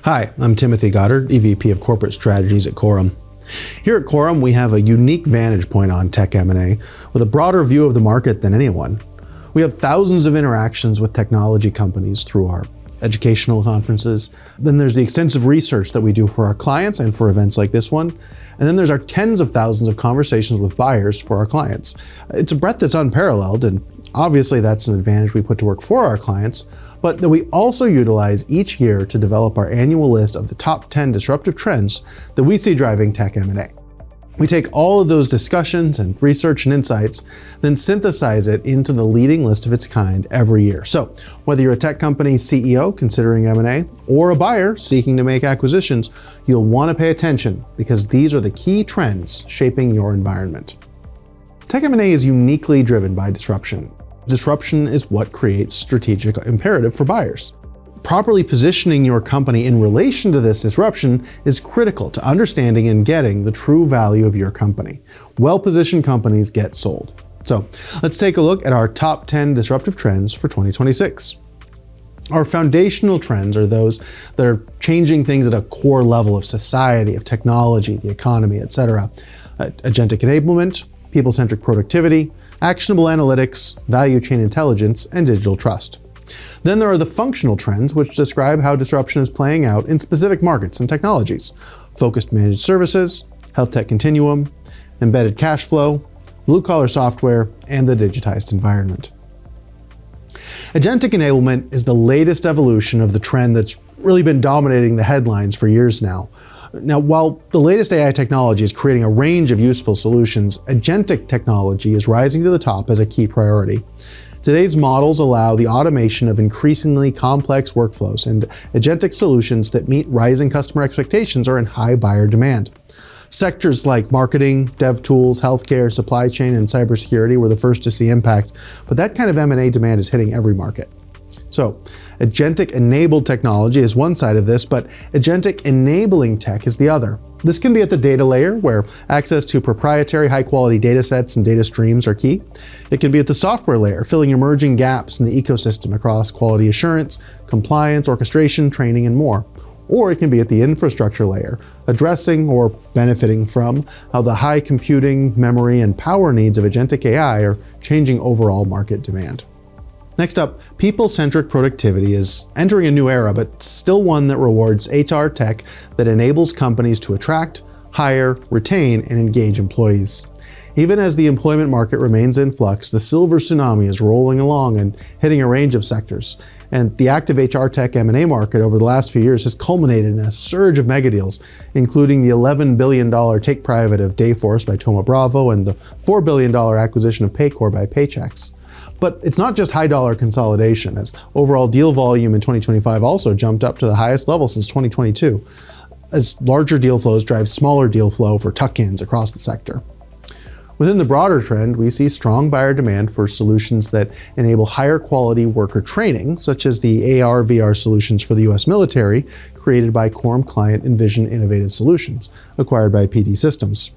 Hi, I'm Timothy Goddard, EVP of Corporate Strategies at Corum. Here at Corum, we have a unique vantage point on tech M&A with a broader view of the market than anyone. We have thousands of interactions with technology companies through our educational conferences. Then there's the extensive research that we do for our clients and for events like this one. And then there's our tens of thousands of conversations with buyers for our clients. It's a breadth that's unparalleled, and obviously that's an advantage we put to work for our clients, but that we also utilize each year to develop our annual list of the top 10 disruptive trends that we see driving tech M&A. We take all of those discussions and research and insights, then synthesize it into the leading list of its kind every year. So whether you're a tech company's CEO considering M&A or a buyer seeking to make acquisitions, you'll want to pay attention because these are the key trends shaping your environment. Tech M&A is uniquely driven by disruption. Disruption is what creates strategic imperative for buyers. Properly positioning your company in relation to this disruption is critical to understanding and getting the true value of your company. Well-positioned companies get sold. So let's take a look at our top 10 disruptive trends for 2026. Our foundational trends are those that are changing things at a core level of society, of technology, the economy, etc. Agentic enablement, people-centric productivity, actionable analytics, value chain intelligence, and digital trust. Then there are the functional trends, which describe how disruption is playing out in specific markets and technologies. Focused managed services, health tech continuum, embedded cash flow, blue-collar software, and the digitized environment. Agentic enablement is the latest evolution of the trend that's really been dominating the headlines for years now. Now, while the latest AI technology is creating a range of useful solutions, agentic technology is rising to the top as a key priority. Today's models allow the automation of increasingly complex workflows, and agentic solutions that meet rising customer expectations are in high buyer demand. Sectors like marketing, dev tools, healthcare, supply chain, and cybersecurity were the first to see impact, but that kind of M&A demand is hitting every market. So, agentic-enabled technology is one side of this, but agentic-enabling tech is the other. This can be at the data layer, where access to proprietary high-quality data sets and data streams are key. It can be at the software layer, filling emerging gaps in the ecosystem across quality assurance, compliance, orchestration, training, and more. Or it can be at the infrastructure layer, addressing or benefiting from how the high computing, memory, and power needs of agentic AI are changing overall market demand. Next up, people-centric productivity is entering a new era, but still one that rewards HR tech that enables companies to attract, hire, retain, and engage employees. Even as the employment market remains in flux, the silver tsunami is rolling along and hitting a range of sectors. And the active HR tech M&A market over the last few years has culminated in a surge of megadeals, including the $11 billion take private of Dayforce by Thoma Bravo and the $4 billion acquisition of Paycor by Paychex. But it's not just high-dollar consolidation, as overall deal volume in 2025 also jumped up to the highest level since 2022, as larger deal flows drive smaller deal flow for tuck-ins across the sector. Within the broader trend, we see strong buyer demand for solutions that enable higher quality worker training, such as the AR/VR solutions for the US military, created by Corum Client Envision Innovative Solutions, acquired by PD Systems.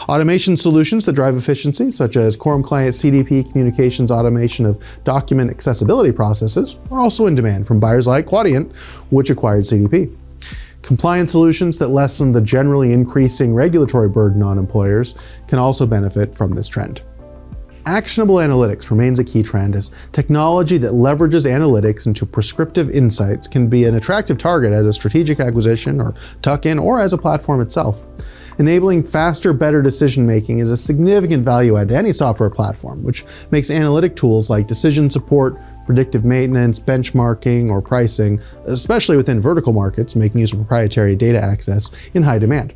Automation solutions that drive efficiency, such as Corum Client CDP communications automation of document accessibility processes, are also in demand from buyers like Quadient, which acquired CDP. Compliance solutions that lessen the generally increasing regulatory burden on employers can also benefit from this trend. Actionable analytics remains a key trend, as technology that leverages analytics into prescriptive insights can be an attractive target as a strategic acquisition or tuck-in or as a platform itself. Enabling faster, better decision-making is a significant value add to any software platform, which makes analytic tools like decision support, predictive maintenance, benchmarking, or pricing, especially within vertical markets, making use of proprietary data access, in high demand.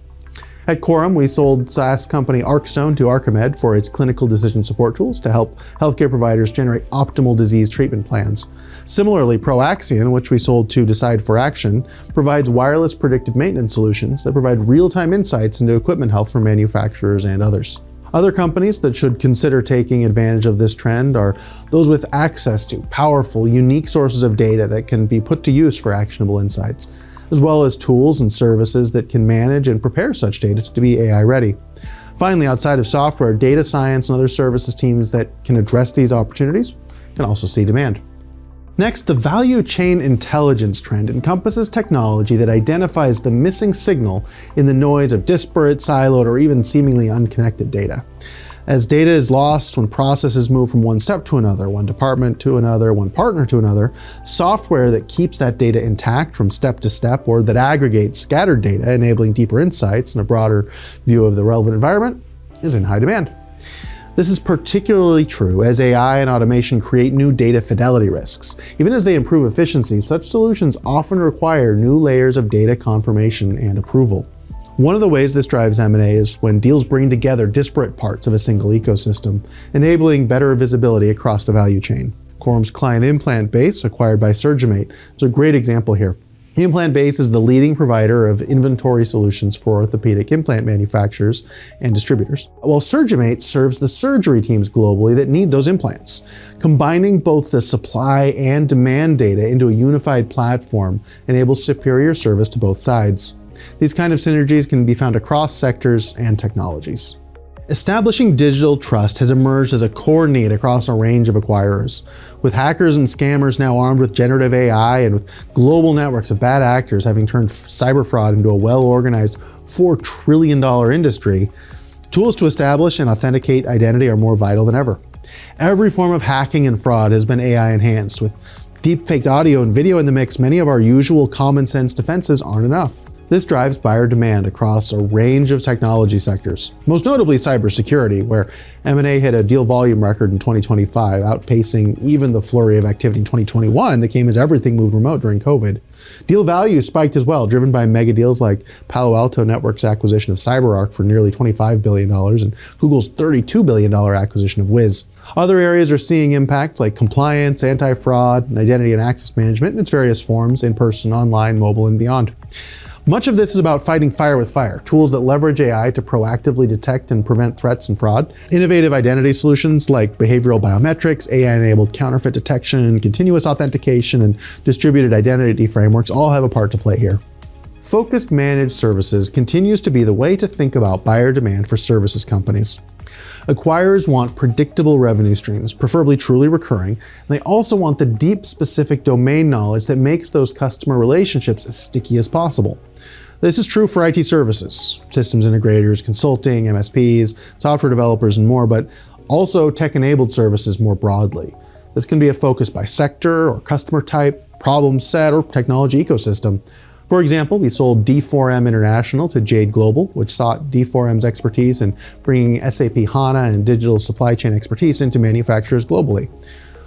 At Corum, we sold SaaS company Arcstone to Archimed for its clinical decision support tools to help healthcare providers generate optimal disease treatment plans. Similarly, Proaxion, which we sold to Decide for Action, provides wireless predictive maintenance solutions that provide real-time insights into equipment health for manufacturers and others. Other companies that should consider taking advantage of this trend are those with access to powerful, unique sources of data that can be put to use for actionable insights, as well as tools and services that can manage and prepare such data to be AI ready. Finally, outside of software, data science and other services teams that can address these opportunities can also see demand. Next, the value chain intelligence trend encompasses technology that identifies the missing signal in the noise of disparate, siloed, or even seemingly unconnected data. As data is lost when processes move from one step to another, one department to another, one partner to another, software that keeps that data intact from step to step or that aggregates scattered data, enabling deeper insights and a broader view of the relevant environment, is in high demand. This is particularly true as AI and automation create new data fidelity risks. Even as they improve efficiency, such solutions often require new layers of data confirmation and approval. One of the ways this drives M&A is when deals bring together disparate parts of a single ecosystem, enabling better visibility across the value chain. Corum's client implant base, acquired by Surgimate, is a great example here. Implant Base is the leading provider of inventory solutions for orthopedic implant manufacturers and distributors, while Surgimate serves the surgery teams globally that need those implants. Combining both the supply and demand data into a unified platform enables superior service to both sides. These kind of synergies can be found across sectors and technologies. Establishing digital trust has emerged as a core need across a range of acquirers. With hackers and scammers now armed with generative AI and with global networks of bad actors having turned cyber fraud into a well-organized $4 trillion industry, tools to establish and authenticate identity are more vital than ever. Every form of hacking and fraud has been AI enhanced. With deep-faked audio and video in the mix, many of our usual common sense defenses aren't enough. This drives buyer demand across a range of technology sectors, most notably cybersecurity, where M&A hit a deal volume record in 2025, outpacing even the flurry of activity in 2021 that came as everything moved remote during COVID. Deal value spiked as well, driven by mega deals like Palo Alto Networks' acquisition of CyberArk for nearly $25 billion and Google's $32 billion acquisition of Wiz. Other areas are seeing impacts like compliance, anti-fraud, and identity and access management in its various forms, in-person, online, mobile, and beyond. Much of this is about fighting fire with fire, tools that leverage AI to proactively detect and prevent threats and fraud. Innovative identity solutions like behavioral biometrics, AI-enabled counterfeit detection, continuous authentication, and distributed identity frameworks all have a part to play here. Focused managed services continues to be the way to think about buyer demand for services companies. Acquirers want predictable revenue streams, preferably truly recurring, and they also want the deep, specific domain knowledge that makes those customer relationships as sticky as possible. This is true for IT services, systems integrators, consulting, MSPs, software developers, and more, but also tech-enabled services more broadly. This can be a focus by sector or customer type, problem set, or technology ecosystem. For example, we sold D4M International to Jade Global, which sought D4M's expertise in bringing SAP HANA and digital supply chain expertise into manufacturers globally.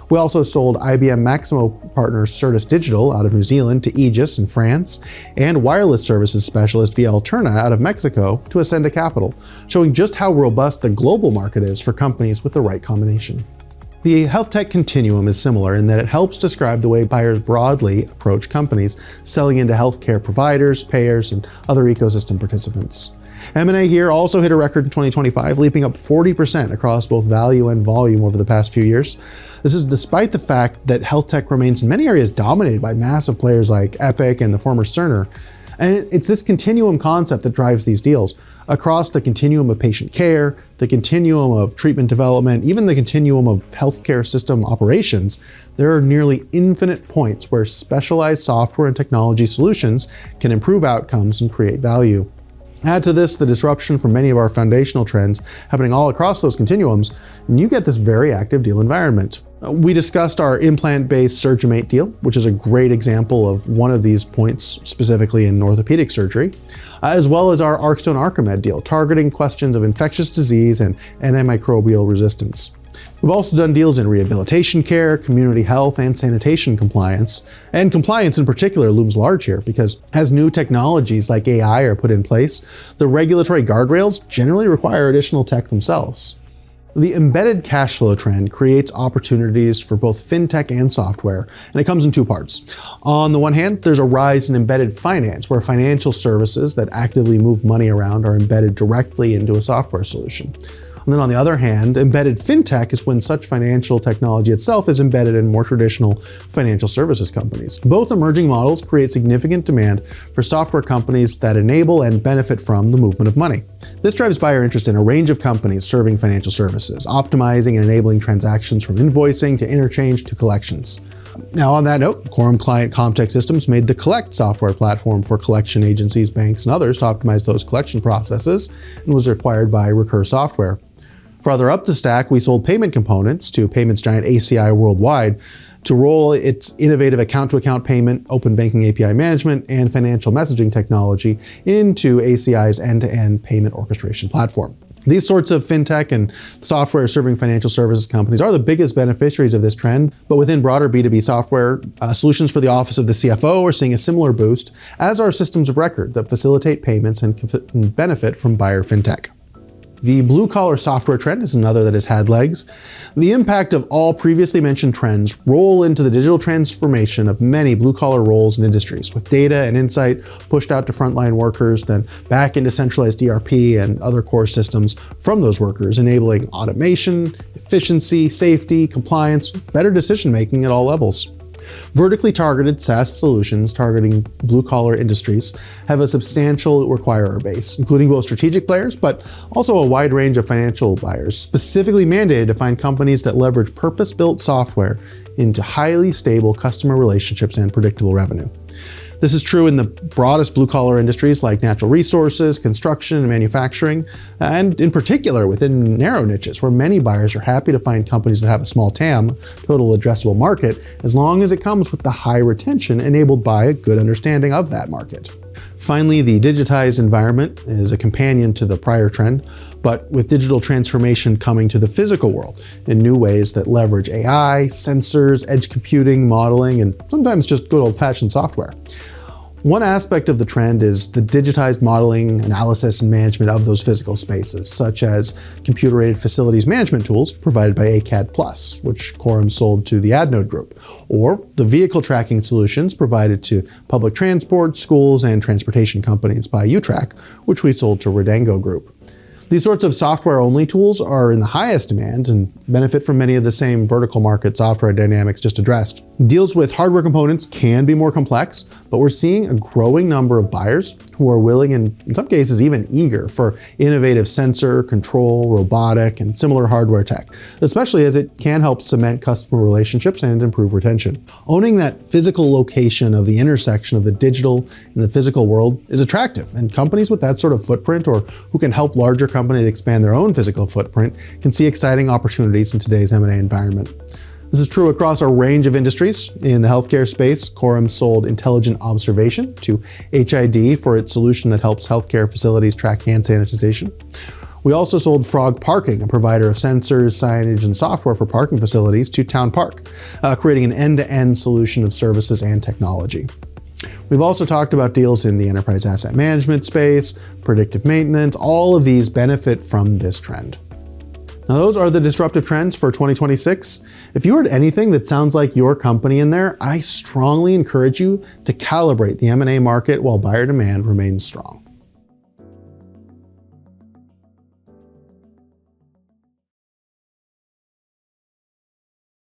We also sold IBM Maximo partner Certus Digital out of New Zealand to Aegis in France, and wireless services specialist via Alterna out of Mexico to Ascenda Capital, showing just how robust the global market is for companies with the right combination. The health tech continuum is similar in that it helps describe the way buyers broadly approach companies selling into healthcare providers, payers, and other ecosystem participants. M&A here also hit a record in 2025, leaping up 40% across both value and volume over the past few years. This is despite the fact that health tech remains in many areas dominated by massive players like Epic and the former Cerner. And it's this continuum concept that drives these deals. Across the continuum of patient care, the continuum of treatment development, even the continuum of healthcare system operations, there are nearly infinite points where specialized software and technology solutions can improve outcomes and create value. Add to this the disruption from many of our foundational trends happening all across those continuums, and you get this very active deal environment. We discussed our implant-based Surgimate deal, which is a great example of one of these points specifically in orthopedic surgery, as well as our Arcstone Archimed deal, targeting questions of infectious disease and antimicrobial resistance. We've also done deals in rehabilitation care, community health, and sanitation compliance. And compliance in particular looms large here because as new technologies like AI are put in place, the regulatory guardrails generally require additional tech themselves. The embedded cash flow trend creates opportunities for both fintech and software, and it comes in two parts. On the one hand, there's a rise in embedded finance, where financial services that actively move money around are embedded directly into a software solution. And then on the other hand, embedded fintech is when such financial technology itself is embedded in more traditional financial services companies. Both emerging models create significant demand for software companies that enable and benefit from the movement of money. This drives buyer interest in a range of companies serving financial services, optimizing and enabling transactions from invoicing to interchange to collections. Now, on that note, Corum Client Comtech Systems made the Collect software platform for collection agencies, banks, and others to optimize those collection processes, and was acquired by Recur Software. Farther up the stack, we sold payment components to payments giant ACI Worldwide to roll its innovative account-to-account payment, open banking API management, and financial messaging technology into ACI's end-to-end payment orchestration platform. These sorts of fintech and software serving financial services companies are the biggest beneficiaries of this trend, but within broader B2B software, solutions for the office of the CFO are seeing a similar boost, as are systems of record that facilitate payments and can benefit from buyer fintech. The blue-collar software trend is another that has had legs. The impact of all previously mentioned trends roll into the digital transformation of many blue-collar roles and industries, with data and insight pushed out to frontline workers, then back into centralized ERP and other core systems from those workers, enabling automation, efficiency, safety, compliance, better decision-making at all levels. Vertically targeted SaaS solutions targeting blue-collar industries have a substantial acquirer base, including both strategic players, but also a wide range of financial buyers, specifically mandated to find companies that leverage purpose-built software into highly stable customer relationships and predictable revenue. This is true in the broadest blue-collar industries like natural resources, construction, and manufacturing, and in particular within narrow niches where many buyers are happy to find companies that have a small TAM, total addressable market, as long as it comes with the high retention enabled by a good understanding of that market. Finally, the digitized environment is a companion to the prior trend, but with digital transformation coming to the physical world in new ways that leverage AI, sensors, edge computing, modeling, and sometimes just good old-fashioned software. One aspect of the trend is the digitized modeling, analysis, and management of those physical spaces, such as computer-aided facilities management tools provided by ACAD Plus, which Corum sold to the Adnode Group, or the vehicle tracking solutions provided to public transport, schools, and transportation companies by UTrack, which we sold to Rodango Group. These sorts of software-only tools are in the highest demand and benefit from many of the same vertical market software dynamics just addressed. Deals with hardware components can be more complex, but we're seeing a growing number of buyers who are willing and in some cases even eager for innovative sensor, control, robotic, and similar hardware tech, especially as it can help cement customer relationships and improve retention. Owning that physical location of the intersection of the digital and the physical world is attractive, and companies with that sort of footprint or who can help larger companies expand their own physical footprint can see exciting opportunities in today's M&A environment. This is true across a range of industries. In the healthcare space, Corum sold Intelligent Observation to HID for its solution that helps healthcare facilities track hand sanitization. We also sold Frog Parking, a provider of sensors, signage, and software for parking facilities, to Town Park, creating an end-to-end solution of services and technology. We've also talked about deals in the enterprise asset management space, predictive maintenance. All of these benefit from this trend. Now, those are the disruptive trends for 2026. If you heard anything that sounds like your company in there, I strongly encourage you to calibrate the M&A market while buyer demand remains strong.